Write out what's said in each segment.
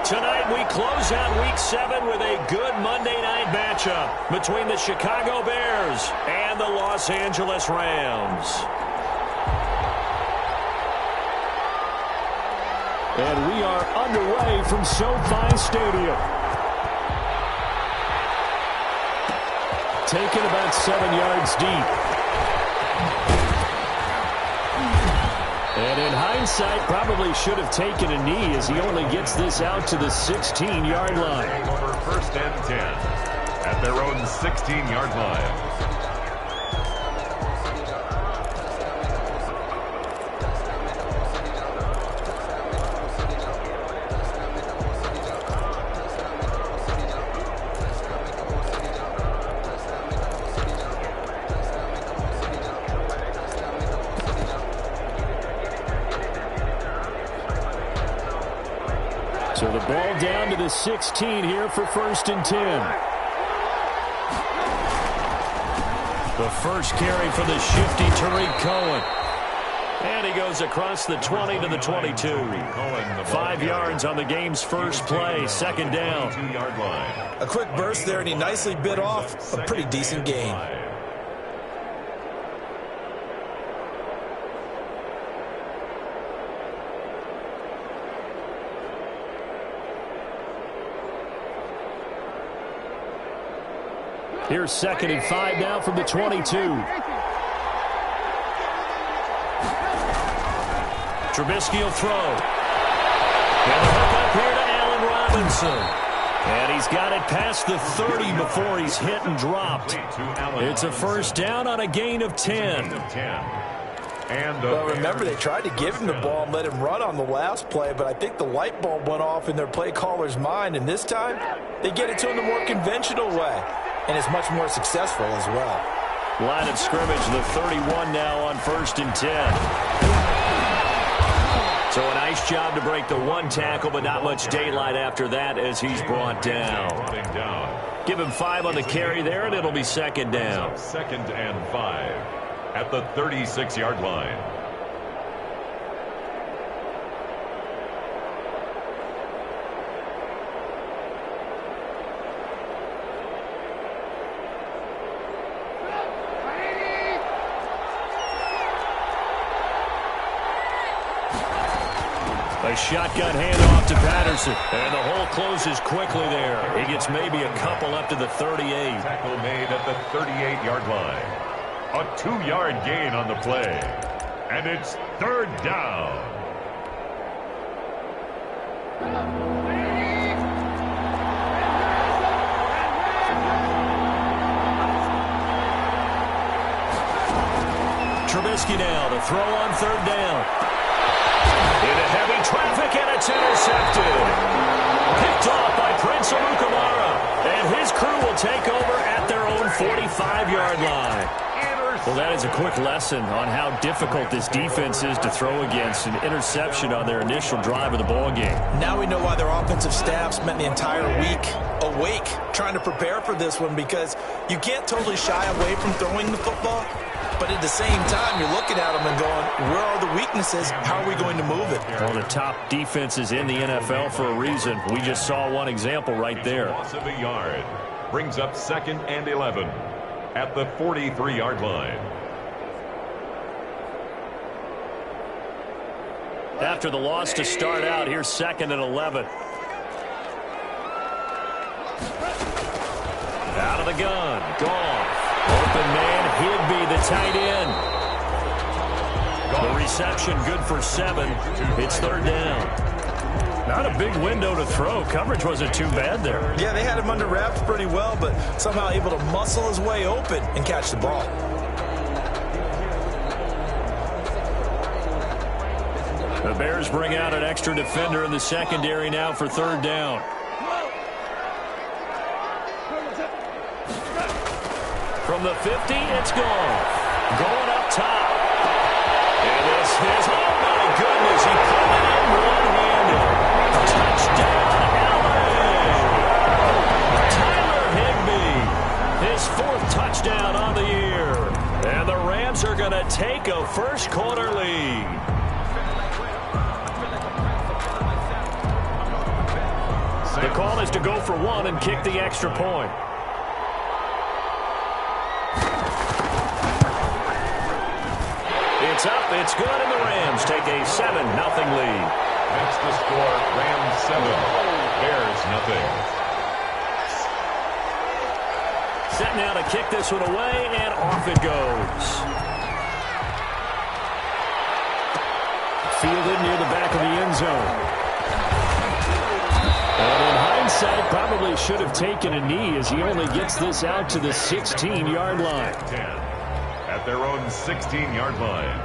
Tonight we close out Week 7 with a good Monday night matchup between the Chicago Bears and the Los Angeles Rams. And we are underway from SoFi Stadium. Taken about 7 yards deep. And in hindsight, probably should have taken a knee as he only gets this out to the 16-yard line. Over 1st and 10 at their own 16-yard line. So the ball down to the 16 here for 1st and 10. The first carry for the shifty Tariq Cohen. And he goes across the 20 to the 22. 5 yards on the game's first play, 2nd down. A quick burst there, and he nicely bit off a pretty decent gain. Here's 2nd and 5 now from the 22. Trubisky will throw. And the hook up here to Allen Robinson. And he's got it past the 30 before he's hit and dropped. It's a 1st down on a gain of 10. Well, remember, they tried to give him the ball and let him run on the last play, but I think the light bulb went off in their play caller's mind, and this time they get it to him the more conventional way. And it's much more successful as well. Line of scrimmage, the 31 now on 1st and 10. So a nice job to break the 1 tackle, but not much daylight after that as he's brought down. Give him 5 on the carry there, and it'll be 2nd down. 2nd and 5 at the 36-yard line. A shotgun handoff to Patterson. And the hole closes quickly there. He gets maybe a couple up to the 38. Tackle made at the 38-yard line. A 2-yard gain on the play. And it's 3rd down. Trubisky now to throw on 3rd down. Into heavy traffic, and it's intercepted. Picked off by Prince Amukamara. And his crew will take over at their own 45-yard line. Well, that is a quick lesson on how difficult this defense is to throw against. An interception on their initial drive of the ballgame. Now we know why their offensive staff spent the entire week awake trying to prepare for this one, because you can't totally shy away from throwing the football. But at the same time, you're looking at them and going, where are the weaknesses? How are we going to move it? One of the top defenses in the NFL for a reason. We just saw one example right there. Loss of a yard brings up 2nd and 11 at the 43-yard line. After the loss to start out, here's 2nd and 11. Out of the gun. Goff. Open man, Higby, the tight end. The reception good for 7. It's 3rd down. Not a big window to throw. Coverage wasn't too bad there. Yeah, they had him under wraps pretty well, but somehow able to muscle his way open and catch the ball. The Bears bring out an extra defender in the secondary now for 3rd down. From the 50, it's gone. Going up top. And this is, oh my goodness, he put it in one-handed. Touchdown, LA. Tyler Higby, his 4th touchdown on the year. And the Rams are going to take a first-quarter lead. The call is to go for one and kick the extra point. It's up, it's good, and the Rams take a 7-0 lead. That's the score. Rams 7, Bears nothing. Set now to kick this one away, and off it goes. Fielded near the back of the end zone. And in hindsight, probably should have taken a knee as he only gets this out to the 16-yard line. 10 at their own 16-yard line.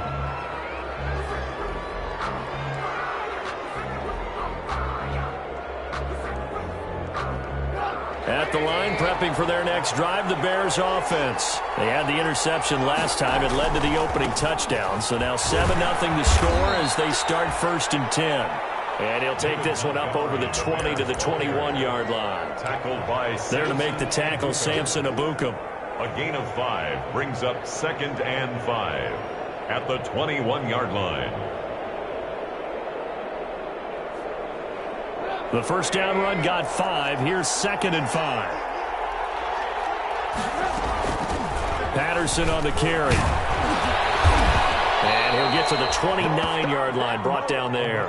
At the line, prepping for their next drive, the Bears offense. They had the interception last time. It led to the opening touchdown. So now 7-0 the score as they start 1st and 10. And he'll take this one up over the 20 to the 21-yard line. Tackled by there to make the tackle, Samson Ebukam. A gain of 5 brings up 2nd and 5 at the 21-yard line. The first down run got 5. Here's 2nd and 5. Patterson on the carry. And he'll get to the 29-yard line, brought down there.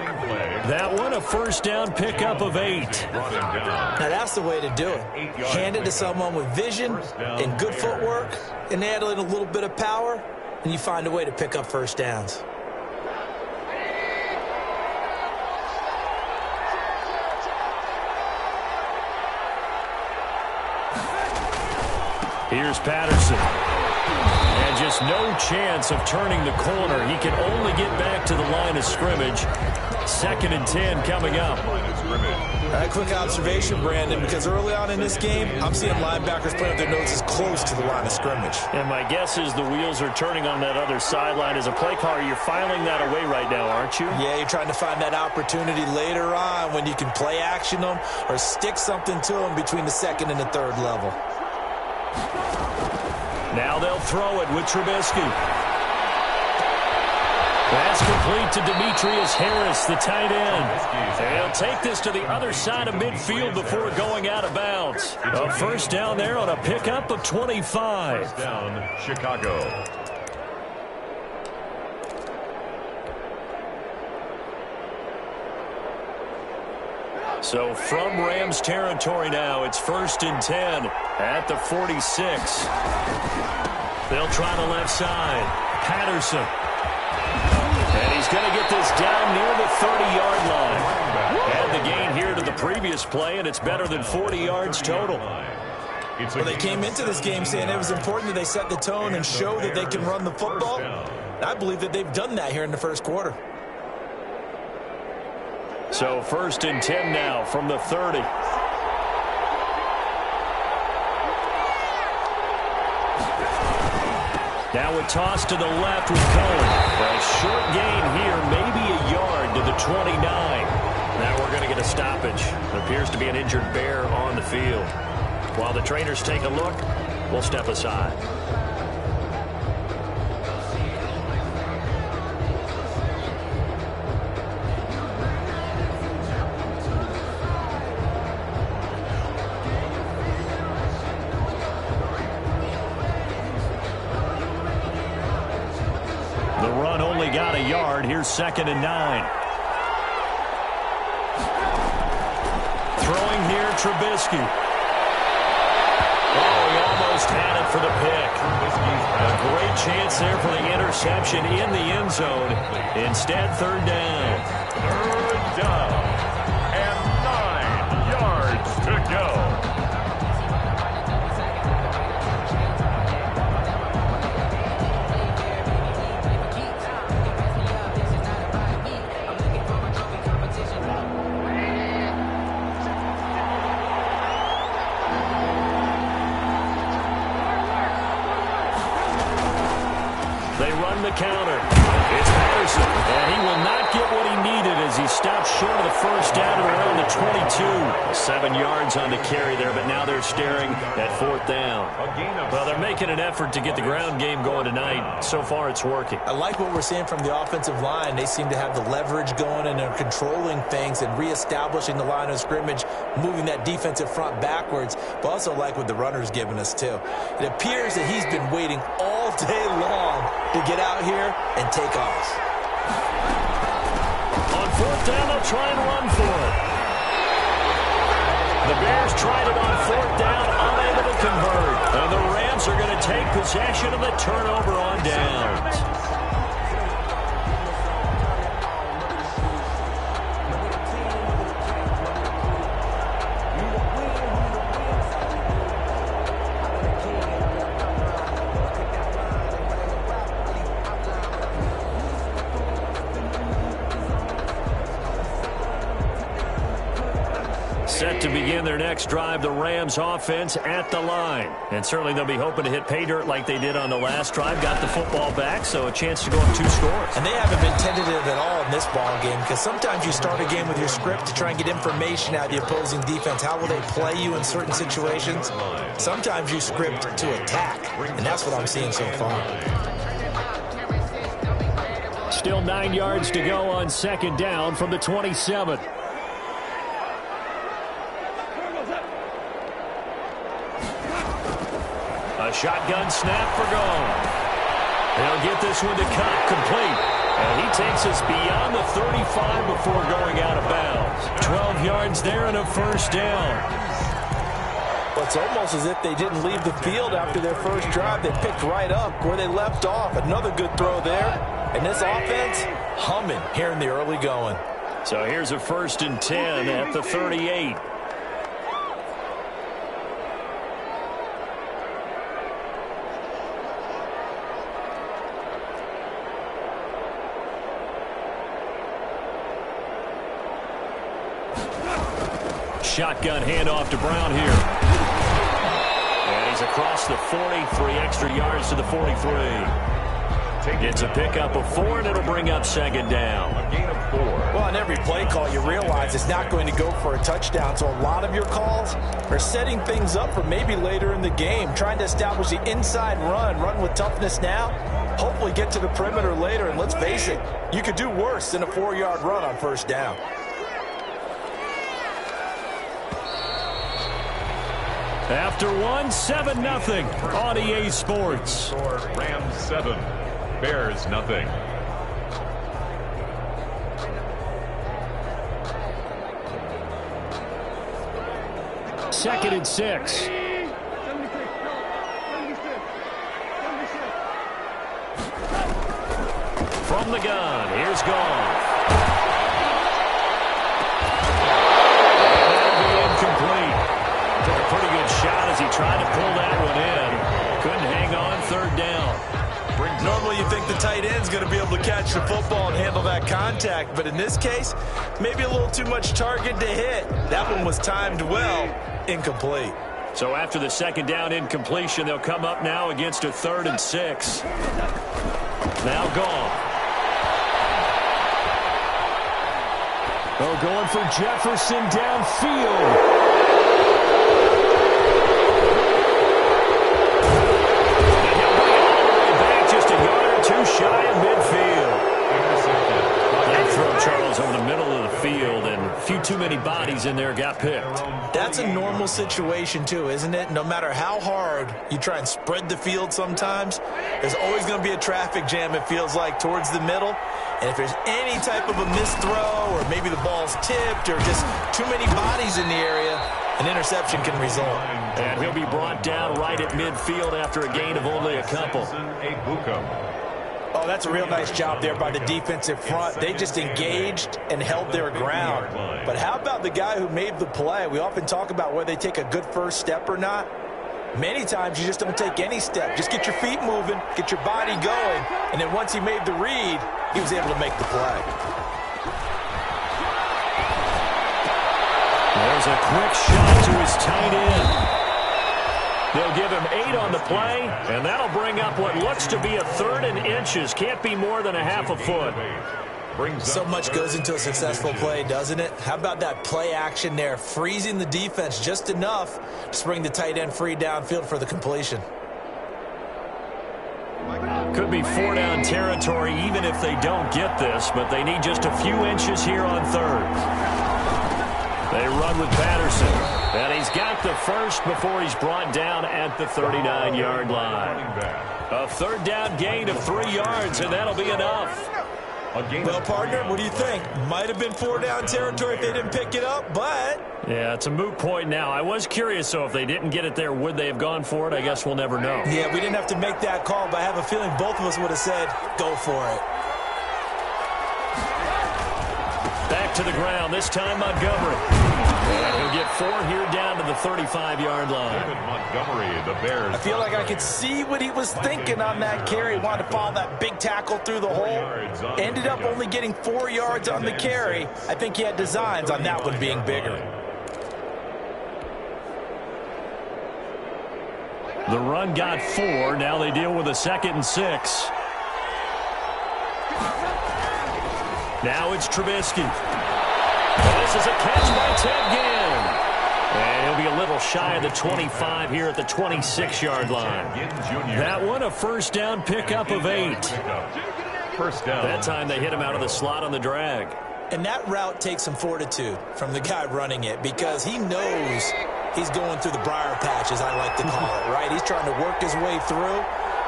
That one, a first down pickup of 8. Now that's the way to do it. Hand it to someone with vision and good footwork, and add in a little bit of power, and you find a way to pick up first downs. Here's Patterson. And just no chance of turning the corner. He can only get back to the line of scrimmage. 2nd and 10 coming up. A quick observation, Brandon, because early on in this game, I'm seeing linebackers playing with their noses close to the line of scrimmage. And my guess is the wheels are turning on that other sideline. As a play caller, you're filing that away right now, aren't you? Yeah, you're trying to find that opportunity later on when you can play action them or stick something to them between the 2nd and the 3rd level. Now they'll throw it with Trubisky. Pass complete to Demetrius Harris, the tight end. They'll take this to the other side of midfield before going out of bounds. A first down there on a pickup of 25. First down, Chicago. So from Rams territory now, it's 1st and 10 at the 46. They'll try the left side. Patterson. And he's going to get this down near the 30-yard line. And the gain here to the previous play, and it's better than 40 yards total. Well, they came into this game saying it was important that they set the tone and show that they can run the football. I believe that they've done that here in the first quarter. So 1st and 10 now from the 30. Now a toss to the left with Cohen. A short gain here, maybe a yard to the 29. Now we're going to get a stoppage. It appears to be an injured Bear on the field. While the trainers take a look, we'll step aside. Got a yard. Here's 2nd and 9. Throwing here, Trubisky. Oh, he almost had it for the pick. A great chance there for the interception in the end zone. Instead, 3rd down. 3rd down. And 9 yards to go. Counter. It's Patterson, and he will not get what he needed as he stopped short of the first down at around the 22. 7 yards on the carry there, but now they're staring at 4th down. Well, they're making an effort to get the ground game going tonight. So far, it's working. I like what we're seeing from the offensive line. They seem to have the leverage going, and they're controlling things and reestablishing the line of scrimmage, moving that defensive front backwards, but also like what the runner's giving us, too. It appears that he's been waiting all day long to get out here and take off. On 4th down, they'll try and run for it. The Bears tried it on 4th down, unable to convert. And the Rams are going to take possession of the turnover on downs. Set to begin their next drive, the Rams offense at the line. And certainly they'll be hoping to hit pay dirt like they did on the last drive. Got the football back, so a chance to go up 2 scores. And they haven't been tentative at all in this ball game, because sometimes you start a game with your script to try and get information out of the opposing defense. How will they play you in certain situations? Sometimes you script to attack, and that's what I'm seeing so far. Still 9 yards to go on 2nd down from the 27. A shotgun snap for Gone. They'll get this one to cut complete. And he takes us beyond the 35 before going out of bounds. 12 yards there and a 1st down. Well, it's almost as if they didn't leave the field after their first drive. They picked right up where they left off. Another good throw there. And this offense, humming here in the early going. So here's a 1st and 10 at the 38. Shotgun handoff to Brown here. And he's across the 40, 3 extra yards to the 43. It's a pickup of 4, and it'll bring up 2nd down. A gain of 4. Well, on every play call, you realize it's not going to go for a touchdown. So a lot of your calls are setting things up for maybe later in the game, trying to establish the inside run with toughness now, hopefully get to the perimeter later. And let's face it, you could do worse than a 4-yard run on 1st down. After 7-0 on EA Sports. Rams 7, Bears nothing. Second and 6. From the gun, here's Gone. Incomplete. Took a pretty good shot as he tried to pull that one in. Couldn't hang on, 3rd down. Normally you think the tight end's going to be able to catch the football and handle that contact, but in this case, maybe a little too much target to hit. That one was timed well, incomplete. So after the 2nd down incompletion, they'll come up now against a 3rd and 6. Now Gone. Oh, going for Jefferson downfield. Shy of midfield. That throw, Charles, over the middle of the field, and a few too many bodies in there got picked. That's a normal situation, too, isn't it? No matter how hard you try and spread the field sometimes, there's always going to be a traffic jam, it feels like, towards the middle. And if there's any type of a missed throw, or maybe the ball's tipped, or just too many bodies in the area, an interception can result. And he'll be brought down right at midfield after a gain of only a couple. Oh, that's a real nice job there by the defensive front. They just engaged and held their ground. But how about the guy who made the play? We often talk about whether they take a good first step or not. Many times you just don't take any step. Just get your feet moving, get your body going, and then once he made the read, he was able to make the play. There's a quick shot to his tight end. They'll give him 8 on the play, and that'll bring up what looks to be a 3rd and inches. Can't be more than a half a foot. So much goes into a successful play, doesn't it? How about that play action there, freezing the defense just enough to bring the tight end free downfield for the completion. Could be 4-down territory even if they don't get this, but they need just a few inches here on third. They run with Patterson, and he's got the first before he's brought down at the 39-yard line. A third down gain of 3 yards, and that'll be enough. Well, partner, what do you think? Might have been 4-down territory if they didn't pick it up, but... Yeah, it's a moot point now. I was curious, so if they didn't get it there, would they have gone for it? I guess we'll never know. Yeah, we didn't have to make that call, but I have a feeling both of us would have said, go for it. Back to the ground, this time Montgomery. And he'll get 4 here down to the 35-yard line. Montgomery, the Bears. I feel like I could see what he was thinking on that carry. Wanted to follow that big tackle through the hole. Ended up only getting 4 yards on the carry. I think he had designs on that one being bigger. The run got 4. Now they deal with a 2nd and 6. Now it's Trubisky. This is a catch by Ted Ginn. And he'll be a little shy of the 25 here at the 26-yard line. That one, a first down pickup of 8. First down. That time they hit him out of the slot on the drag. And that route takes some fortitude from the guy running it because he knows he's going through the briar patch, as I like to call it, right? He's trying to work his way through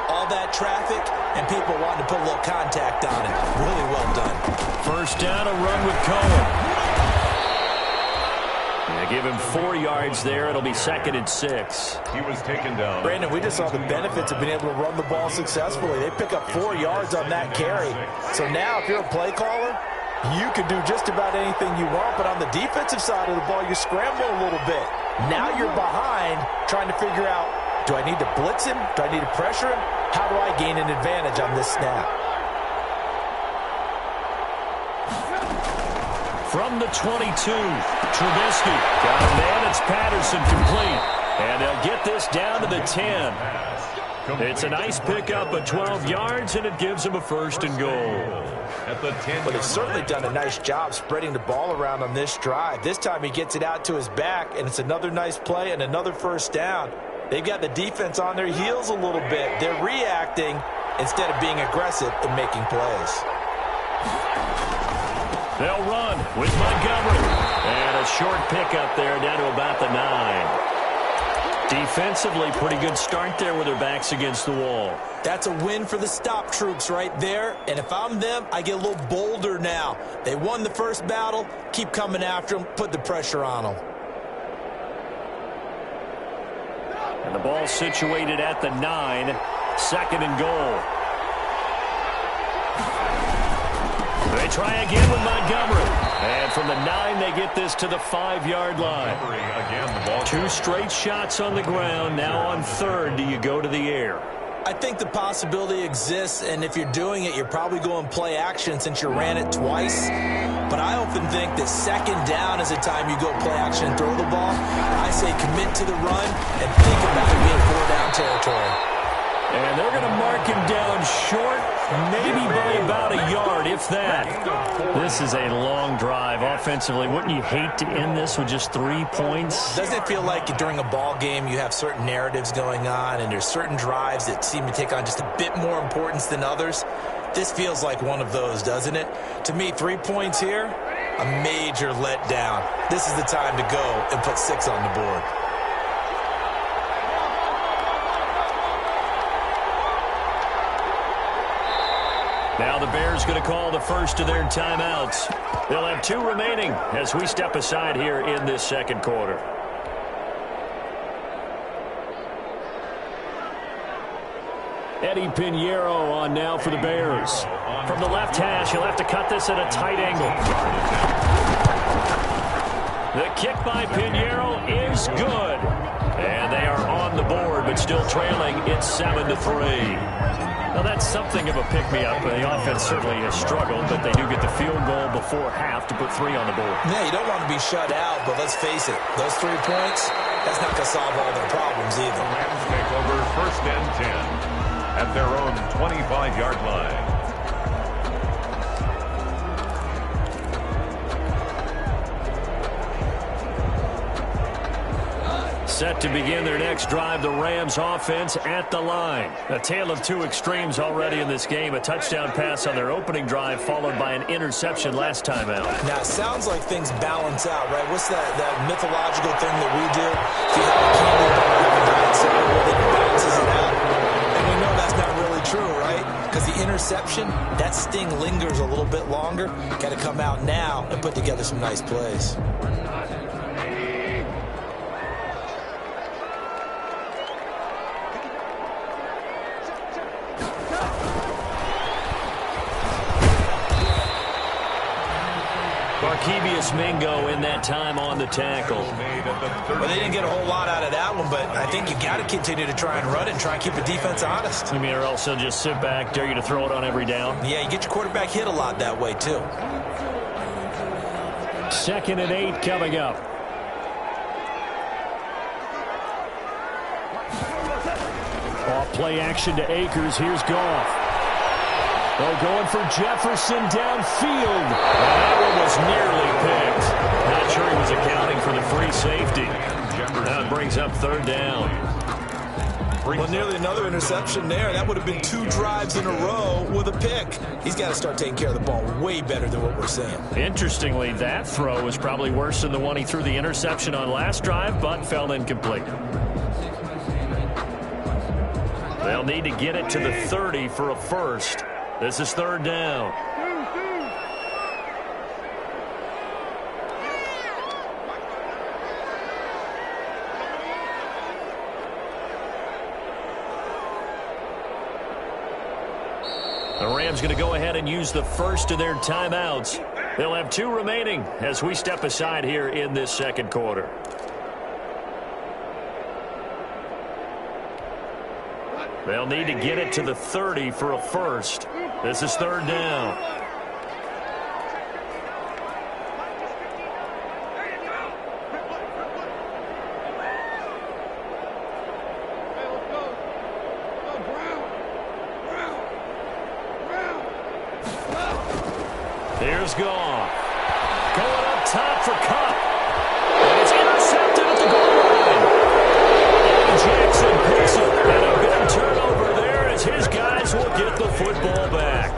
all that traffic and people wanting to put a little contact on it. Really well done. First down, a run with Cohen. They give him 4 yards there. It'll be 2nd and 6. He was taken down. Brandon, we just saw the benefits of being able to run the ball successfully. They pick up 4 yards on that carry. So now if you're a play caller, you can do just about anything you want, but on the defensive side of the ball, you scramble a little bit. Now you're behind trying to figure out, do I need to blitz him? Do I need to pressure him? How do I gain an advantage on this snap? From the 22, Trubisky. Got a man, it's Patterson complete. And they'll get this down to the 10. It's a nice pickup of 12 yards, and it gives them a 1st and goal. At the 10. But they've certainly done a nice job spreading the ball around on this drive. This time he gets it out to his back, and it's another nice play and another first down. They've got the defense on their heels a little bit. They're reacting instead of being aggressive and making plays. They'll run with Montgomery. And a short pickup there down to about the 9. Defensively, pretty good start there with their backs against the wall. That's a win for the stop troops right there. And if I'm them, I get a little bolder now. They won the first battle. Keep coming after them. Put the pressure on them. And the ball situated at the 9. 2nd and goal. They try again with Montgomery. And from the 9, they get this to the 5-yard line. Again, the ball 2 straight shots on the ground. Now on 3rd, do you go to the air? I think the possibility exists, and if you're doing it, you're probably going play action since you ran it twice. But I often think that 2nd down is the time you go play action and throw the ball. I say commit to the run and think about it being 4-down territory. And they're going to mark him down short, maybe by about a yard, if that. This is a long drive offensively. Wouldn't you hate to end this with just 3 points? Doesn't it feel like during a ball game you have certain narratives going on and there's certain drives that seem to take on just a bit more importance than others? This feels like one of those, doesn't it? To me, 3 points here, a major letdown. This is the time to go and put 6 on the board. Now the Bears going to call the first of their timeouts. They'll have 2 remaining as we step aside here in this 2nd quarter. Eddie Pinheiro on now for the Bears. From the left hash, he'll have to cut this at a tight angle. The kick by Pinheiro is good. And they are on the board, but still trailing. It's 7-3. Now, that's something of a pick-me-up. The offense certainly has struggled, but they do get the field goal before half to put 3 on the board. Yeah, you don't want to be shut out, but let's face it, those 3 points, that's not going to solve all their problems either. Rams take over 1st and 10 at their own 25-yard line. Set to begin their next drive, the Rams offense at the line. A tale of two extremes already in this game. A touchdown pass on their opening drive, followed by an interception last time out. Now, it sounds like things balance out, right? What's that mythological thing that we do? If you have a candy bar on the right side, well, then it balances it out. And we know that's not really true, right? Because the interception, that sting lingers a little bit longer. Got to come out now and put together some nice plays. Barkevius Mingo in that time on the tackle. Well, they didn't get a whole lot out of that one, but I think you got to continue to try and run it and try and keep the defense honest. You mean, or else they'll just sit back, dare you to throw it on every down? Yeah, you get your quarterback hit a lot that way, too. 2nd and 8 coming up. Off play action to Akers. Here's Goff. Oh, going for Jefferson downfield. That one was nearly picked. Not sure he was accounting for the free safety. That brings up 3rd down. Well, nearly another interception there. That would have been 2 drives in a row with a pick. He's got to start taking care of the ball way better than what we're seeing. Interestingly, that throw was probably worse than the one he threw the interception on last drive, but fell incomplete. They'll need to get it to the 30 for a first. This is 3rd down. The Rams going to go ahead and use the first of their timeouts. They'll have 2 remaining as we step aside here in this 2nd quarter. They'll need to get it to the 30 for a first. This is 3rd down. Here's Goff. Going up top for Cup. And it's intercepted at the goal line. And Jackson picks it. And a big turnover there as his guys will get the football back.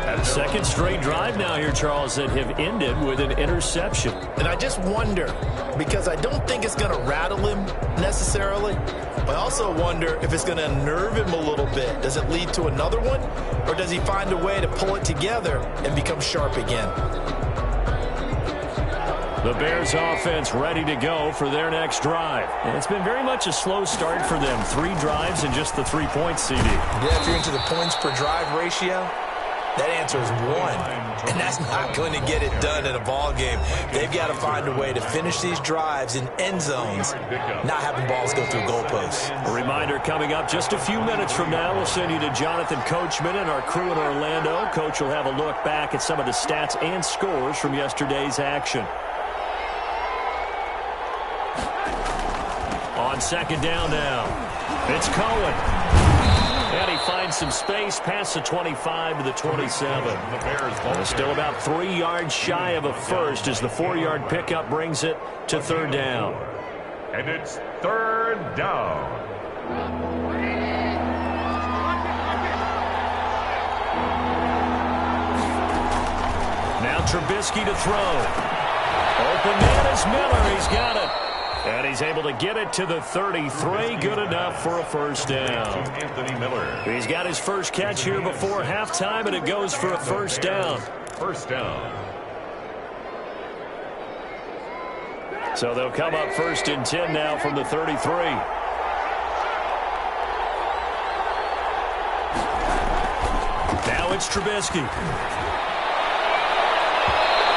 And 2nd straight drive now here, Charles, that have ended with an interception. And I just wonder, because I don't think it's going to rattle him necessarily, but I also wonder if it's going to unnerve him a little bit. Does it lead to another one, or does he find a way to pull it together and become sharp again? The Bears offense ready to go for their next drive. And it's been very much a slow start for them. 3 drives and just the 3 points, CD. Yeah, if you're into the points per drive ratio, that answer is 1. And that's not going to get it done in a ball game. They've got to find a way to finish these drives in end zones, not having balls go through goalposts. A reminder coming up just a few minutes from now, we'll send you to Jonathan Coachman and our crew in Orlando. Coach will have a look back at some of the stats and scores from yesterday's action. On 2nd down now, it's Cohen. And he finds some space past the 25 to the 27. Still about 3 yards shy of a first as the 4-yard pickup brings it to 3rd down. And it's 3rd down. Now Trubisky to throw. Open man is Miller. He's got it. And he's able to get it to the 33. Good enough for a first down. Anthony Miller. He's got his first catch here before halftime, and it goes for a first down. First down. So they'll come up 1st and 10 now from the 33. Now it's Trubisky.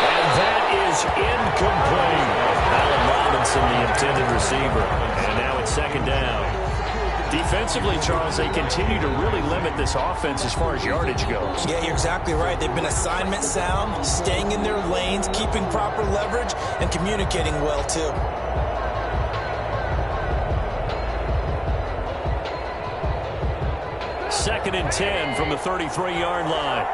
And that is incomplete. Allen Robinson, the intended receiver. And now it's 2nd down. Defensively, Charles, they continue to really limit this offense as far as yardage goes. Yeah, you're exactly right. They've been assignment sound, staying in their lanes, keeping proper leverage, and communicating well, too. Second and 10 from the 33-yard line.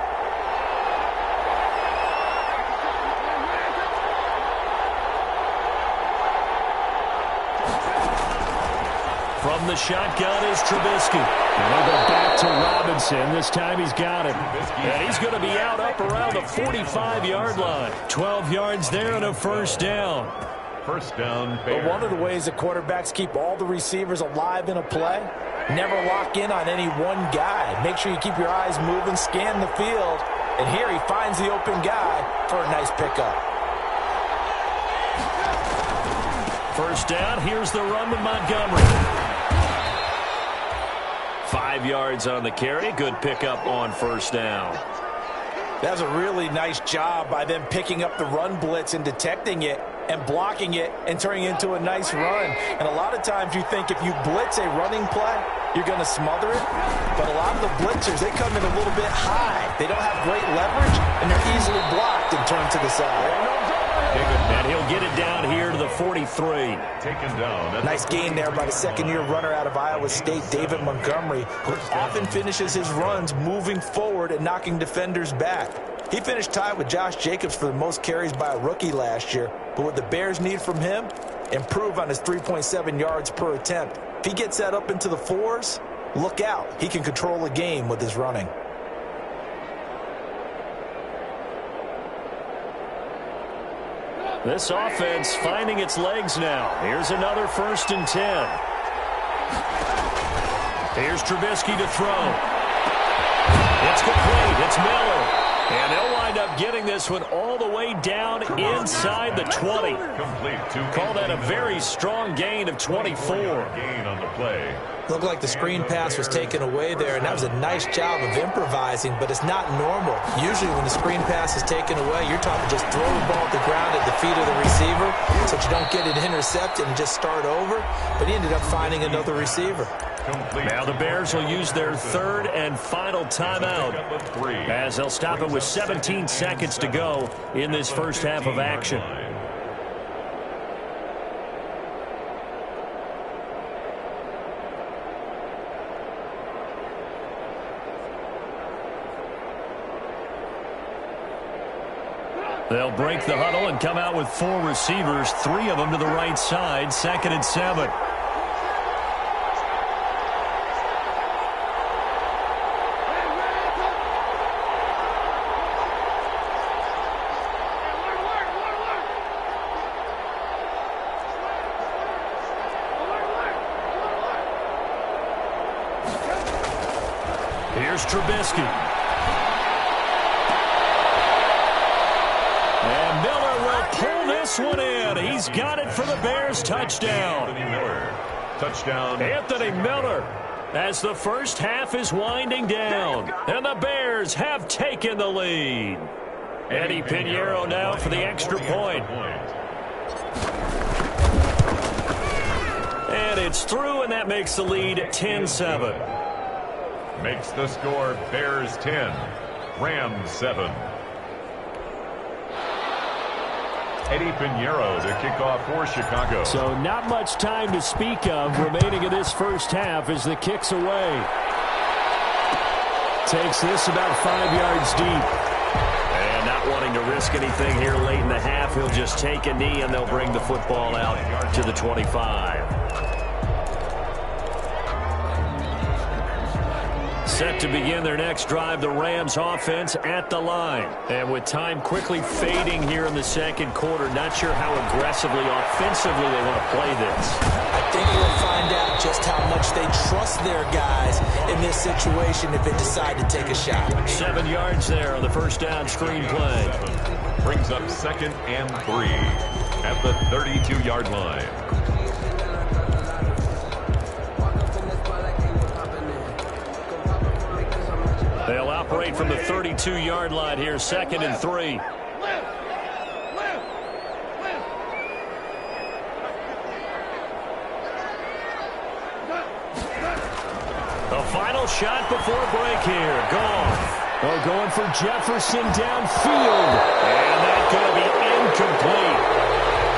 From the shotgun is Trubisky. And they'll go back to Robinson. This time he's got him. And he's going to be out up around the 45-yard line. 12 yards there and a first down. First down. But one of the ways that quarterbacks keep all the receivers alive in a play, never lock in on any one guy. Make sure you keep your eyes moving, scan the field. And here he finds the open guy for a nice pickup. First down, here's the run with Montgomery. 5 yards on the carry. Good pickup on first down. That was a really nice job by them picking up the run blitz and detecting it and blocking it and turning it into a nice run. And a lot of times you think if you blitz a running play, you're going to smother it. But a lot of the blitzers, they come in a little bit high. They don't have great leverage, and they're easily blocked and turned to the side. And he'll get it down here to the 43. Taken down. Nice gain there by the second-year runner out of Iowa State, David Montgomery, who often finishes his runs moving forward and knocking defenders back. He finished tied with Josh Jacobs for the most carries by a rookie last year. But what the Bears need from him, improve on his 3.7 yards per attempt. If he gets that up into the 4s, look out. He can control a game with his running. This offense finding its legs now. Here's another 1st and 10. Here's Trubisky to throw. It's complete. It's Miller. And they'll wind up getting this one all the way down inside the 20. Call that a very strong gain of 24. Gain on the play. Looked like the screen pass was taken away there, and that was a nice job of improvising, but it's not normal. Usually when the screen pass is taken away, you're taught to just throw the ball at the ground at the feet of the receiver so that you don't get it intercepted and just start over, but he ended up finding another receiver. Now the Bears will use their 3rd and final timeout as they'll stop it with 17 seconds to go in this first half of action. They'll break the huddle and come out with 4 receivers, 3 of them to the right side, 2nd and 7. Here's Trubisky. And Miller will pull this one in. He's got it for the Bears. Touchdown. Anthony Miller, as the first half is winding down. And the Bears have taken the lead. Eddie Pinheiro now for the extra point. And it's through, and that makes the lead 10-7. Makes the score Bears 10, Rams 7. Eddie Pinheiro to kick off for Chicago. So not much time to speak of remaining in this first half as the kick's away. Takes this about 5 yards deep. And not wanting to risk anything here late in the half, he'll just take a knee and they'll bring the football out to the 25. Set to begin their next drive, the Rams offense at the line. And with time quickly fading here in the second quarter, not sure how aggressively, offensively they want to play this. I think we'll find out just how much they trust their guys in this situation if they decide to take a shot. 7 yards there on the first down screen play. Brings up 2nd and 3 at the 32-yard line. They'll operate from the 32-yard line here, 2nd and 3. The final shot before break here. Gone. Oh, going for Jefferson downfield. And that's going to be incomplete.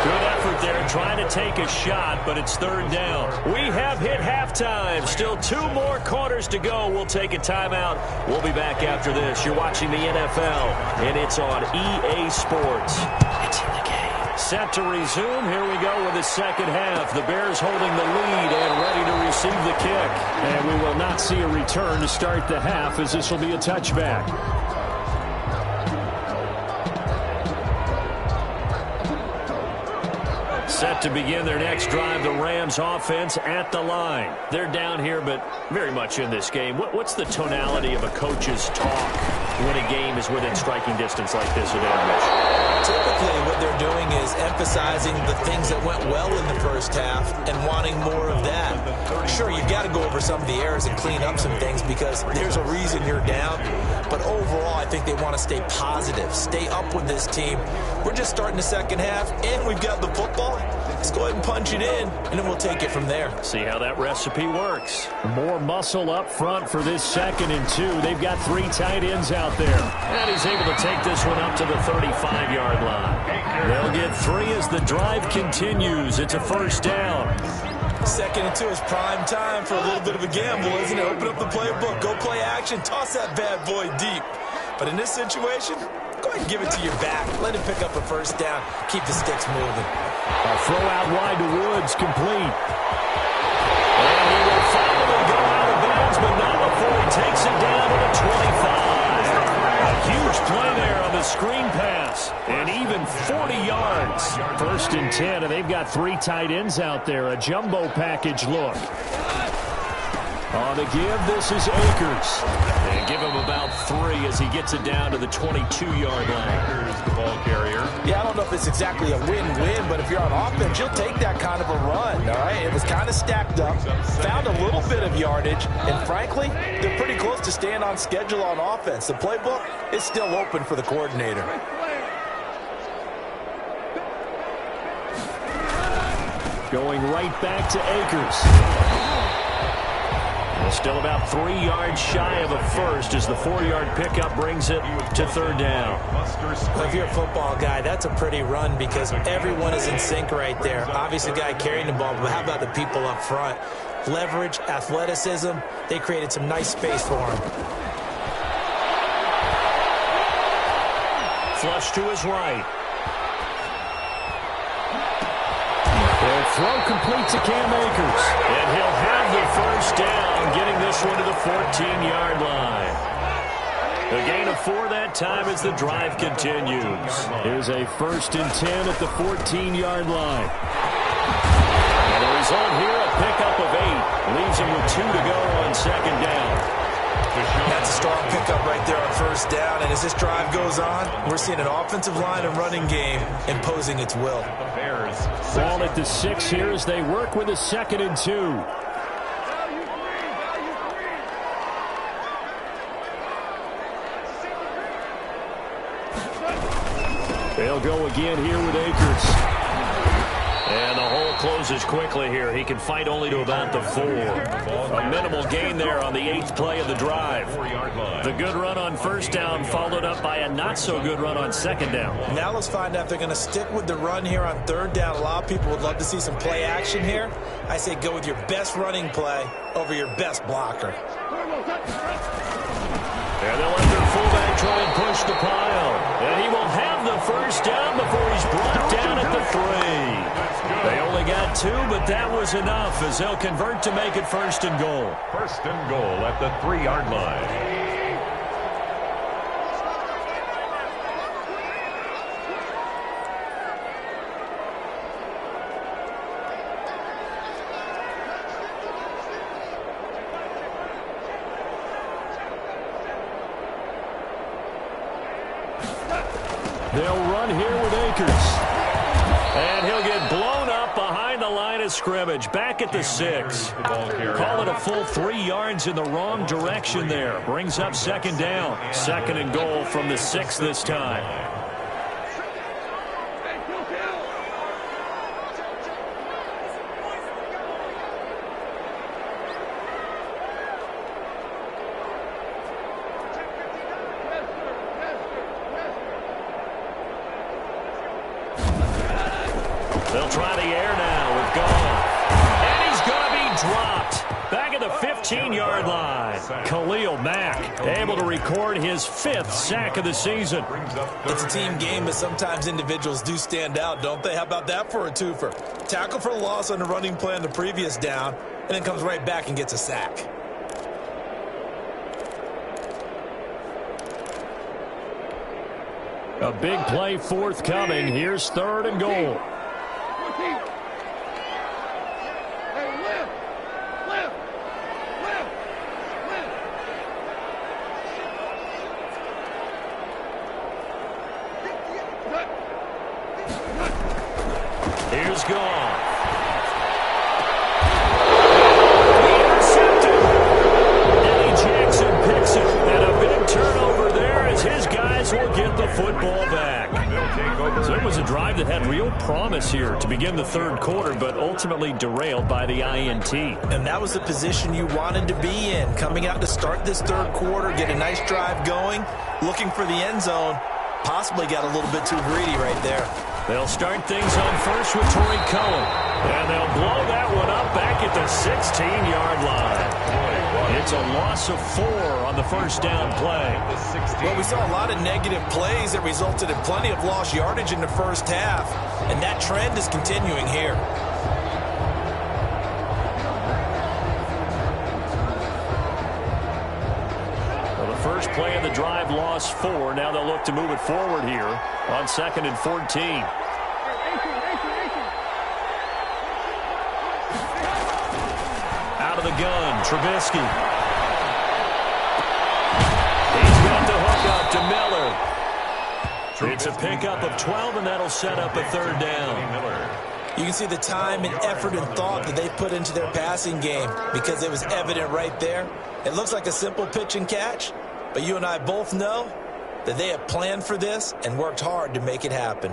Good effort there trying to take a shot, but it's 3rd down. We have hit halftime. Still 2 more quarters to go. We'll take a timeout. We'll be back after this. You're watching the NFL, and it's on EA Sports. It's in the game. set to resume. Here we go with the second half. The Bears holding the lead and ready to receive the kick. And we will not see a return to start the half, as this will be a touchback. Set to begin their next drive, the Rams offense at the line. They're down here, but very much in this game. What's the tonality of a coach's talk when a game is within striking distance like this at Mitch? Typically, what they're doing is emphasizing the things that went well in the first half and wanting more of that. Sure, you've got to go over some of the errors and clean up some things because there's a reason you're down. But overall, I think they want to stay positive, stay up with this team. We're just starting the second half, and we've got the football. Let's go ahead and punch it in, and then we'll take it from there. See how that recipe works. More muscle up front for this 2nd and 2. They've got 3 tight ends out there. And he's able to take this one up to the 35-yard line. They'll get 3 as the drive continues. It's a first down. 2nd and 2 is prime time for a little bit of a gamble, isn't it? Open up the playbook, go play action, toss that bad boy deep. But in this situation, go ahead and give it to your back. Let him pick up a first down. Keep the sticks moving. A throw out wide to Woods, complete. And he will follow and go out of bounds, but not before he takes it down to the 25. A huge play there on the screen pass. And even 40 yards. 1st and 10, and they've got 3 tight ends out there. A jumbo package look. On the give, this is Akers. They give him about 3 as he gets it down to the 22-yard line. Here's the ball carrier. Yeah, I don't know if it's exactly a win-win, but if you're on offense, you'll take that kind of a run, all right? It was kind of stacked up, found a little bit of yardage, and frankly, they're pretty close to staying on schedule on offense. The playbook is still open for the coordinator. Going right back to Akers. Still about 3 yards shy of a first as the 4-yard pickup brings it to 3rd down. If you're a football guy, that's a pretty run because everyone is in sync right there. Obviously, the guy carrying the ball, but how about the people up front? Leverage, athleticism, they created some nice space for him. Flush to his right. The throw complete to Cam Akers. And he'll have the first down, getting this one to the 14-yard line. A gain of 4 that time as the drive continues. Here's a 1st and 10 at the 14-yard line. And the result here, a pickup of 8. Leaves him with 2 to go on 2nd down. That's a strong pickup right there on 1st down. And as this drive goes on, we're seeing an offensive line and running game imposing its will. Ball at the 6 here as they work with a 2nd and 2. They'll go again here with Akers. And the hole closes quickly here. He can fight only to about the 4. A minimal gain there on the 8th play of the drive. The good run on 1st down followed up by a not-so-good run on 2nd down. Now let's find out if they're going to stick with the run here on 3rd down. A lot of people would love to see some play action here. I say go with your best running play over your best blocker. And they'll let their fullback try and push the pile. And he will have the first down before he's brought down at the 3. They only got 2, but that was enough as they'll convert to make it 1st and goal. 1st and goal at the 3-yard line. They'll run here with Akers. And he'll get blown up behind the line of scrimmage. Back at the 6. Call it a full 3 yards in the wrong direction there. Brings up 2nd down. 2nd and goal from the 6 this time. They'll try the air now with Goff. And he's going to be dropped. back at the 15-yard line. Khalil Mack able to record his 5th sack of the season. It's a team game, but sometimes individuals do stand out, don't they? How about that for a twofer? Tackle for a loss on the running play on the previous down, and then comes right back and gets a sack. A big play forthcoming. Here's 3rd and goal. Here's Goff. Intercepted. Eddie Jackson picks it. And a big turnover there as his guys will get the football back. So it was a drive that had real promise here to begin the 3rd quarter, but ultimately derailed by the INT. And that was the position you wanted to be in. Coming out to start this 3rd quarter, get a nice drive going, looking for the end zone. Possibly got a little bit too greedy right there. They'll start things on first with Torrey Cullen. And they'll blow that one up back at the 16-yard line. It's a loss of 4 on the first down play. Well, we saw a lot of negative plays that resulted in plenty of lost yardage in the first half. And that trend is continuing here. Well, the first play of the drive lost 4. Now they'll look to move it forward here on 2nd and 14. Out of the gun, Trubisky. He's got the hook up to Miller. It's a pickup of 12, and that'll set up a 3rd down. You can see the time and effort and thought that they put into their passing game because it was evident right there. It looks like a simple pitch and catch, but you and I both know that they have planned for this and worked hard to make it happen.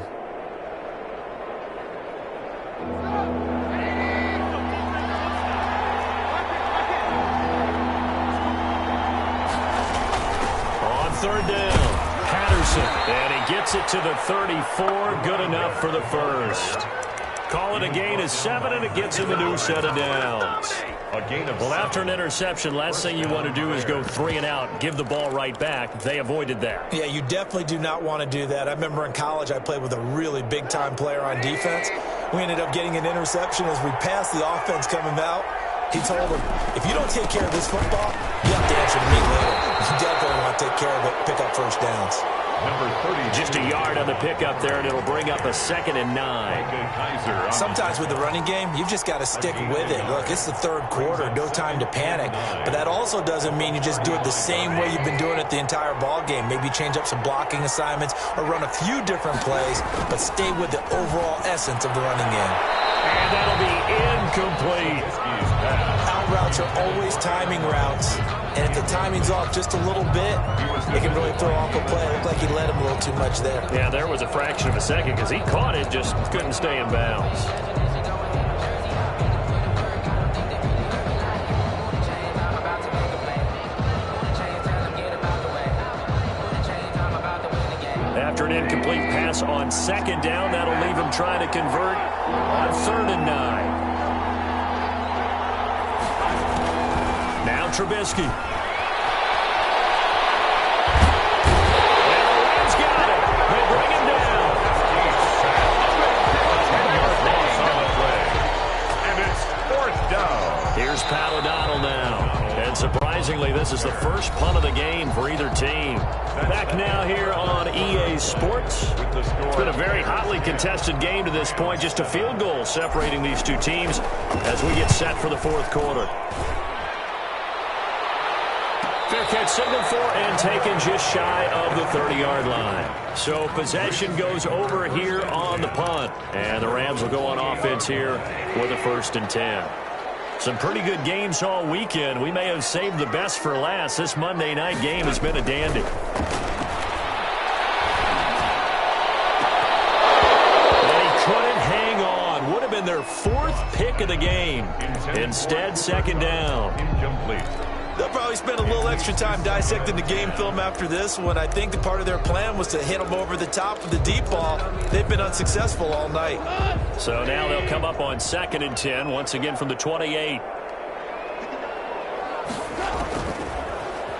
On 3rd down, Patterson, and he gets it to the 34, good enough for the first. Call it a gain of 7, and it gets him a new set of downs. Well, after an interception, last thing you want to do is go 3 and out, give the ball right back. They avoided that. Yeah, you definitely do not want to do that. I remember in college I played with a really big-time player on defense. We ended up getting an interception as we passed the offense coming out. He told him, if you don't take care of this football, you have to answer to me later. You definitely want to take care of it, pick up first downs. Number 30. Just a yard on the pickup there, and it'll bring up a 2nd and 9. Sometimes with the running game, you've just got to stick with it. Look, it's the 3rd quarter, no time to panic. But that also doesn't mean you just do it the same way you've been doing it the entire ball game. Maybe change up some blocking assignments or run a few different plays, but stay with the overall essence of the running game. And that'll be incomplete. Out routes are always timing routes. And if the timing's off just a little bit, it can really throw off a play. It looked like he let him a little too much there. Yeah, there was a fraction of a second because he caught it, just couldn't stay in bounds. After an incomplete pass on 2nd down, that'll leave him trying to convert on 3rd and 9. Now Trubisky. And the Rams got it. They bring him down. And it's 4th down. Here's Pat O'Donnell now. And surprisingly, this is the first punt of the game for either team. Back now here on EA Sports. It's been a very hotly contested game to this point. Just a field goal separating these two teams as we get set for the 4th quarter. Fair catch signaled for and taken just shy of the 30-yard line. So possession goes over here on the punt. And the Rams will go on offense here with a 1st and 10. Some pretty good games all weekend. We may have saved the best for last. This Monday night game has been a dandy. And he couldn't hang on. Would have been their 4th pick of the game. Instead, 2nd down. Incomplete. They'll probably spend a little extra time dissecting the game film after this one. I think the part of their plan was to hit them over the top of the deep ball. They've been unsuccessful all night. So now they'll come up on 2nd and 10, once again from the 28.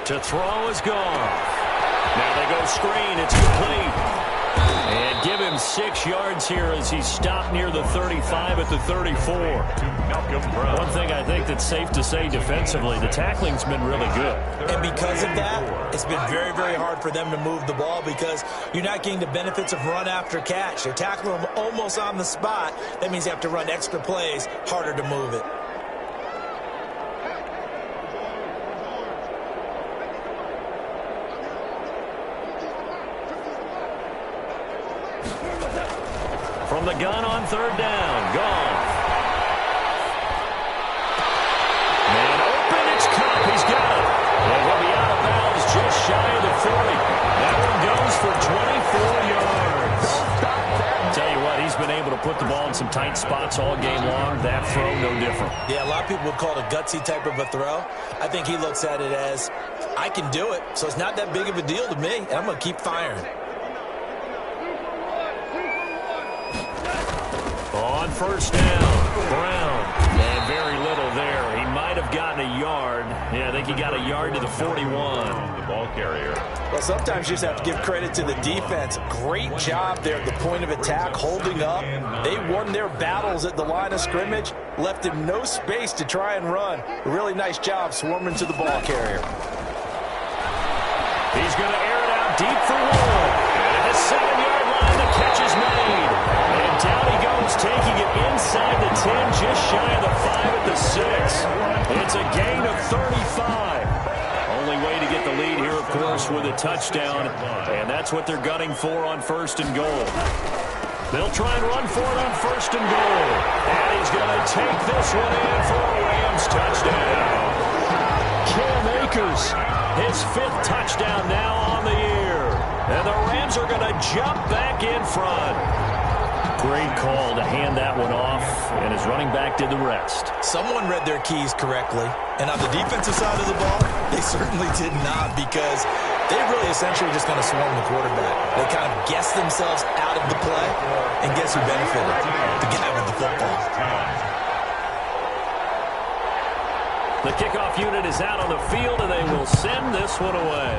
To throw is gone. Now they go screen. It's complete. And give him 6 yards here as he's stopped near the 35 at the 34. One thing I think that's safe to say defensively, the tackling's been really good. And because of that, it's been very, very hard for them to move the ball because you're not getting the benefits of run after catch. They're tackling them almost on the spot. That means you have to run extra plays, harder to move it. From the gun on third down. Gone. Man open. It's Cup. He's got it. And he'll be out of bounds just shy of the 40. That one goes for 24 yards. Tell you what, he's been able to put the ball in some tight spots all game long. That throw, no different. Yeah, a lot of people would call it a gutsy type of a throw. I think he looks at it as, I can do it, so it's not that big of a deal to me, and I'm going to keep firing. On first down, Brown. And very little there. He might have gotten a yard. Yeah, I think he got a yard to the 41. The ball carrier. Well, sometimes you just have to give credit to the defense. Great job there at the point of attack, holding up. They won their battles at the line of scrimmage, left him no space to try and run. A really nice job swarming to the ball carrier. He's going to air it out deep for one. At the 7-yard line, the catch is made. And down he goes, taking it inside the 10, just shy of the 5 at the 6. It's a gain of 35. Only way to get the lead here, of course, with a touchdown. And that's what they're gunning for on first and goal. They'll try and run for it on first and goal. And he's going to take this one in for a Rams touchdown. Cam Akers, his 5th touchdown now on the year. And the Rams are going to jump back in front. Great call to hand that one off, and his running back did the rest. Someone read their keys correctly, and on the defensive side of the ball, they certainly did not, because they really essentially just going to swarm the quarterback. They kind of guessed themselves out of the play, and guess who benefited? The guy with the football. The kickoff unit is out on the field, and they will send this one away.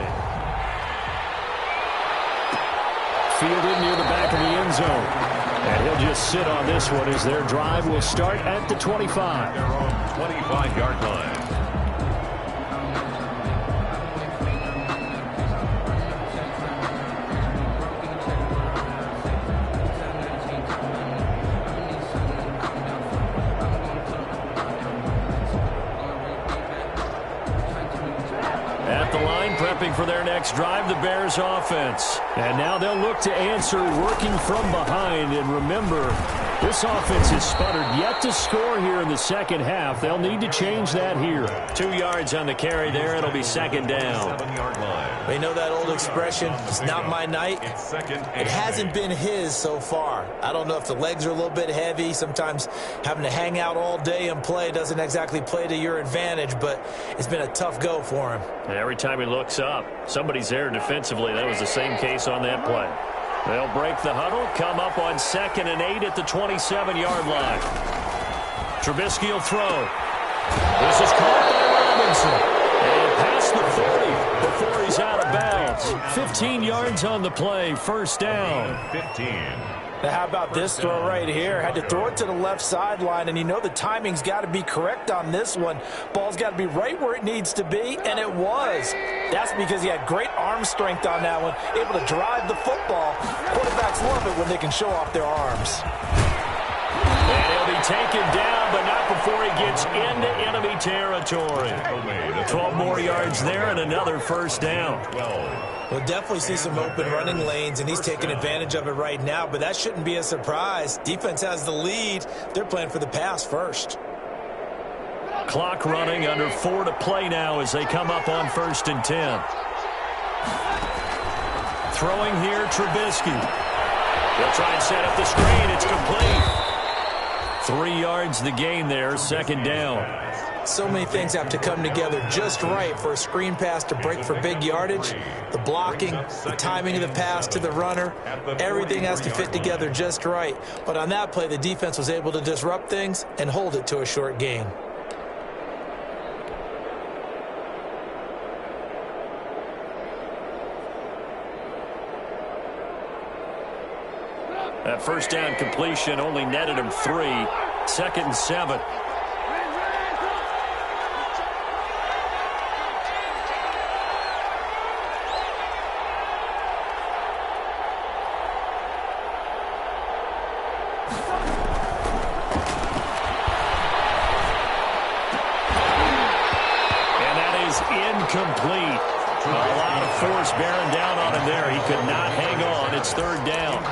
Fielded near the back of the end zone. And he'll just sit on this one as their drive will start at the 25. Their own 25-yard line. At the line, prepping for their next drive, the Bears offense. And now they'll look to answer working from behind. And remember, this offense has sputtered yet to score here in the second half. They'll need to change that here. 2 yards on the carry there. It'll be second down. 7-yard line. They know that old expression, it's not my night. It hasn't been his so far. I don't know if the legs are a little bit heavy. Sometimes having to hang out all day and play doesn't exactly play to your advantage, but it's been a tough go for him. And every time he looks up, somebody's there defensively. That was the same case on that play. They'll break the huddle, come up on 2nd and 8 at the 27-yard line. Trubisky will throw. This is caught by Robinson. And past the 40 before he's out of bounds. 15 yards on the play, first down. 15. Now how about this throw right here? Had to throw it to the left sideline, and you know the timing's got to be correct on this one. Ball's got to be right where it needs to be, and it was. That's because he had great arm strength on that one, able to drive the football. Quarterbacks love it when they can show off their arms. And he'll be taken down, but not before he gets into enemy territory. 12 more yards there and another first down. We'll definitely see some open running lanes, and he's taking advantage of it right now, but that shouldn't be a surprise. Defense has the lead. They're playing for the pass first. Clock running, under 4 to play now as they come up on 1st and 10. Throwing here, Trubisky. They'll try and set up the screen. It's complete. 3 yards the gain there, second down. So many things have to come together just right for a screen pass to break for big yardage. The blocking, the timing of the pass to the runner, everything has to fit together just right. But on that play, the defense was able to disrupt things and hold it to a short gain. That first down completion only netted him 3. 2nd and 7. Incomplete. A lot of force bearing down on him there. He could not hang on. It's 3rd down.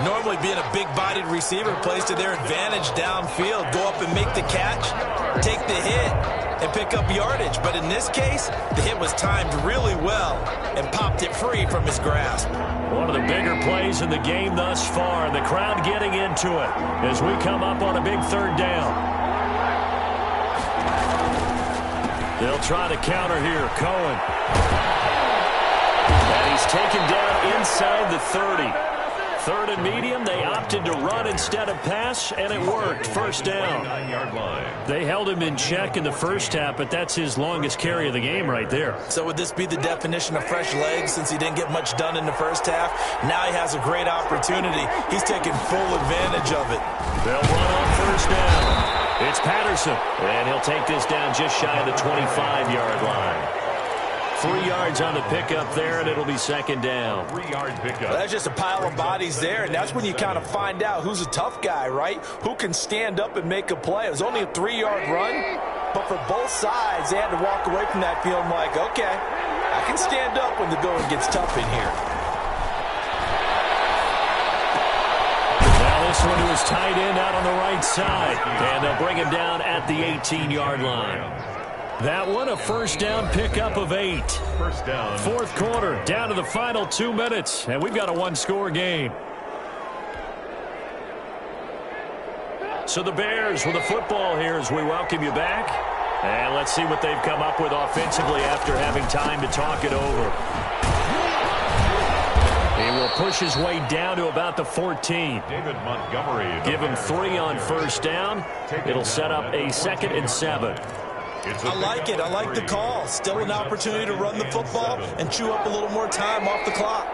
Normally being a big-bodied receiver plays to their advantage downfield. Go up and make the catch, take the hit, and pick up yardage. But in this case, the hit was timed really well and popped it free from his grasp. One of the bigger plays in the game thus far, and the crowd getting into it as we come up on a big 3rd down. They'll try to counter here. Cohen. And he's taken down inside the 30. 3rd and medium. They opted to run instead of pass, and it worked. 1st down. They held him in check in the first half, but that's his longest carry of the game right there. So would this be the definition of fresh legs since he didn't get much done in the first half? Now he has a great opportunity. He's taking full advantage of it. They'll run on 1st down. It's Patterson, and he'll take this down just shy of the 25-yard line. 3 yards on the pickup there, and it'll be 2nd down. 3-yard pickup. Well, that's just a pile of bodies there, and that's when you kind of find out who's a tough guy, right? Who can stand up and make a play. It was only a 3-yard run, but for both sides, they had to walk away from that field like, okay, I can stand up when the going gets tough in here. This one to his tight end out on the right side. And they'll bring him down at the 18-yard line. That one, a 1st down pickup of 8. 1st down. 4th quarter, down to the final 2 minutes. And we've got a 1-score game. So the Bears with the football here as we welcome you back. And let's see what they've come up with offensively after having time to talk it over. He will push his way down to about the 14. David Montgomery. Give him 3 on 1st down. It'll set up a 2nd and 7. I like it. I like the call. Still an opportunity to run the football and chew up a little more time off the clock.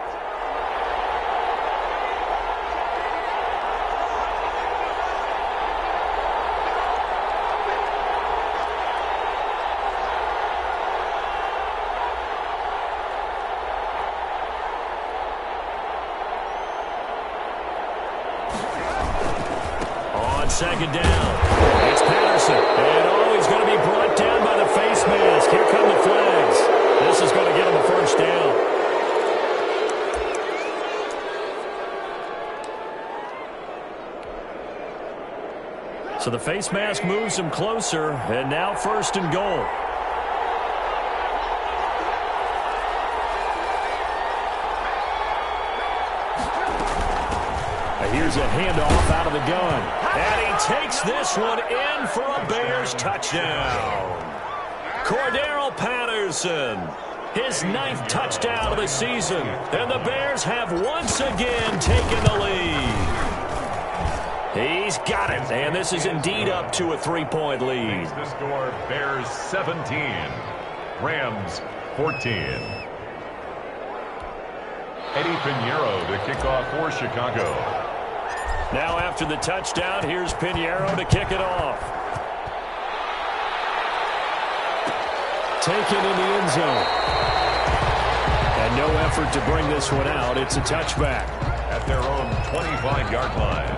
On 2nd down, it's Patterson. And he's going to be brought down by the face mask. Here come the flags. This is going to get him a 1st down. So the face mask moves him closer, and now 1st and goal. Here's a handoff out of the gun. And he takes this one in for a Bears touchdown. Cordarrelle Patterson, his 9th touchdown of the season. And the Bears have once again taken the lead. He's got it. And this is indeed up to a 3-point lead. The score, Bears 17, Rams 14. Eddie Pinheiro to kick off for Chicago. Now after the touchdown, here's Pinheiro to kick it off. Taken in the end zone. And no effort to bring this one out. It's a touchback. At their own 25-yard line.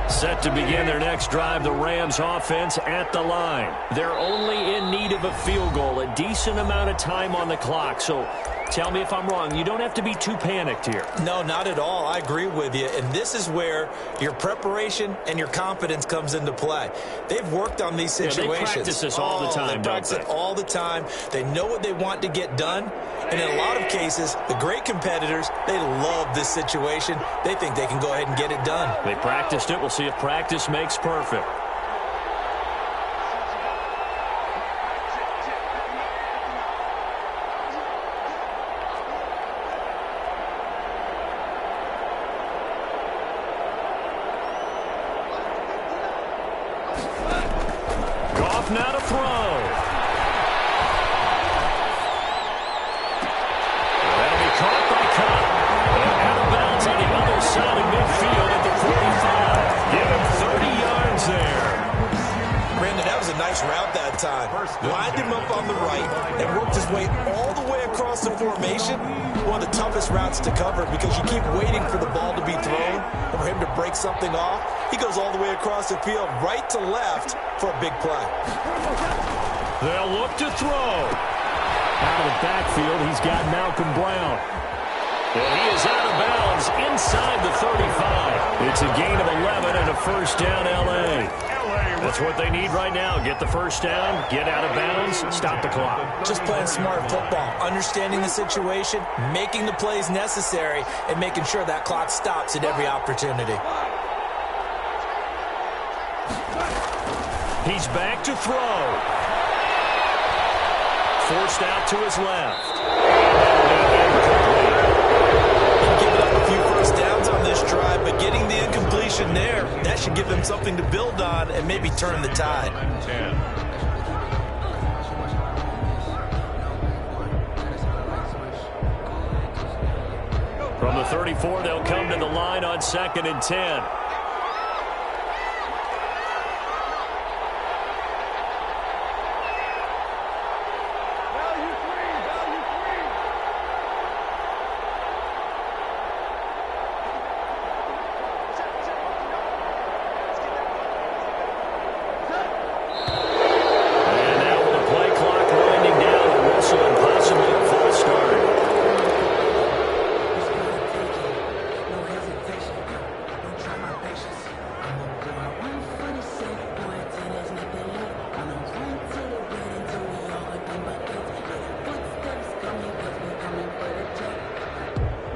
Set to begin their next drive, the Rams offense at the line. They're only in need of a field goal, a decent amount of time on the clock. So tell me if I'm wrong. You don't have to be too panicked here. No, not at all. I agree with you. And this is where your preparation and your confidence comes into play. They've worked on these situations. Yeah, they practice this all the time, They practice it all the time. They know what they want to get done. And in a lot of cases, the great competitors, they love this situation. They think they can go ahead and get it done. They practiced it. We'll see if practice makes perfect. Goff now to throw. That'll be caught by Cup. And out of bounds on the other side of midfield at the 45. Give him 30 yards there. Brandon, that was a nice route that time. Lined him up on the right and worked his way all the way across the formation. One of the toughest routes to cover because you keep waiting for the ball to be thrown and for him to break something off. He goes all the way across the field, right to left, for a big play. They'll look to throw. Out of the backfield, he's got Malcolm Brown. And he is out of bounds inside the 35. It's a gain of 11 and a first down, L.A. That's what they need right now. Get the first down, get out of bounds, stop the clock. Just playing smart football, understanding the situation, making the plays necessary, and making sure that clock stops at every opportunity. He's back to throw. Forced out to his left. Giving up a few first downs on this drive, but getting the incompletion there, that should give them something to build on and maybe turn the tide. From the 34, they'll come to the line on 2nd and 10.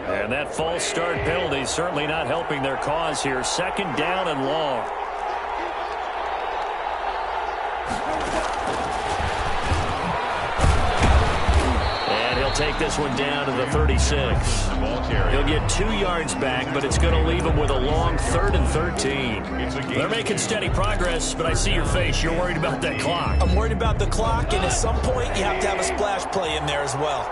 And that false start penalty is certainly not helping their cause here. 2nd down and long. And he'll take this one down to the 36. He'll get 2 yards back, but it's going to leave him with a long 3rd and 13. They're making steady progress, but I see your face. You're worried about that clock. I'm worried about the clock, and at some point you have to have a splash play in there as well.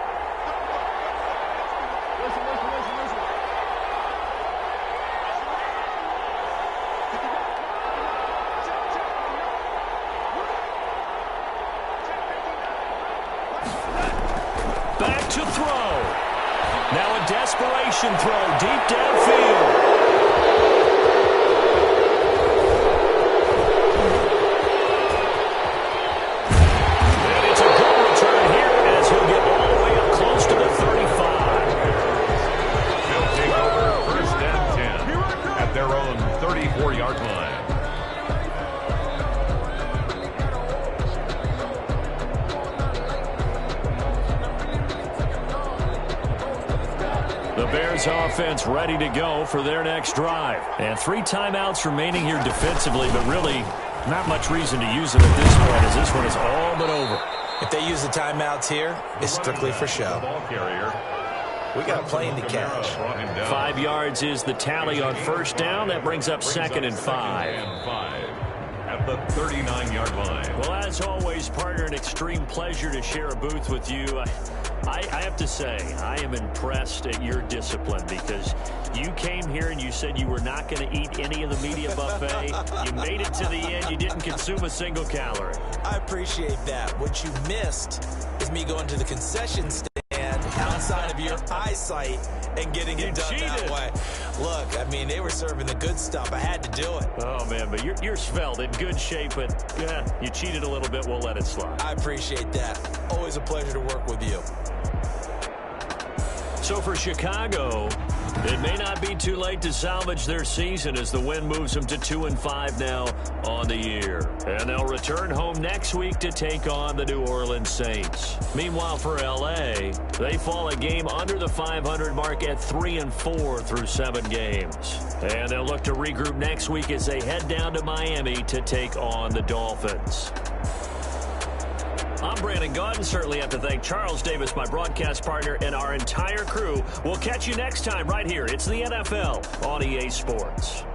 Back to throw. Now a desperation throw deep downfield. And it's a good return here as he'll get all the way up close to the 35. They'll take over 1st and 10 at their own 34-yard line. The Bears offense ready to go for their next drive. And 3 timeouts remaining here defensively, but really not much reason to use them at this point as this one is all but over. If they use the timeouts here, it's strictly for show. We got a plane to catch. 5 yards is the tally on 1st down. That brings up 2nd and 5. At the 39-yard line. Well, as always, partner, an extreme pleasure to share a booth with you. I have to say, I am impressed at your discipline because you came here and you said you were not going to eat any of the media buffet. You made it to the end. You didn't consume a single calorie. I appreciate that. What you missed is me going to the concession stand outside of your eyesight and getting it done that way. Look, I mean, they were serving the good stuff. I had to do it. Oh, man, but you're svelte, in good shape, but yeah, you cheated a little bit. We'll let it slide. I appreciate that. Always a pleasure to work with you. So for Chicago, it may not be too late to salvage their season as the win moves them to 2-5 now on the year. And they'll return home next week to take on the New Orleans Saints. Meanwhile, for L.A., they fall a game under the 500 mark at 3-4 through 7 games. And they'll look to regroup next week as they head down to Miami to take on the Dolphins. I'm Brandon Gaudin. Certainly have to thank Charles Davis, my broadcast partner, and our entire crew. We'll catch you next time right here. It's the NFL on EA Sports.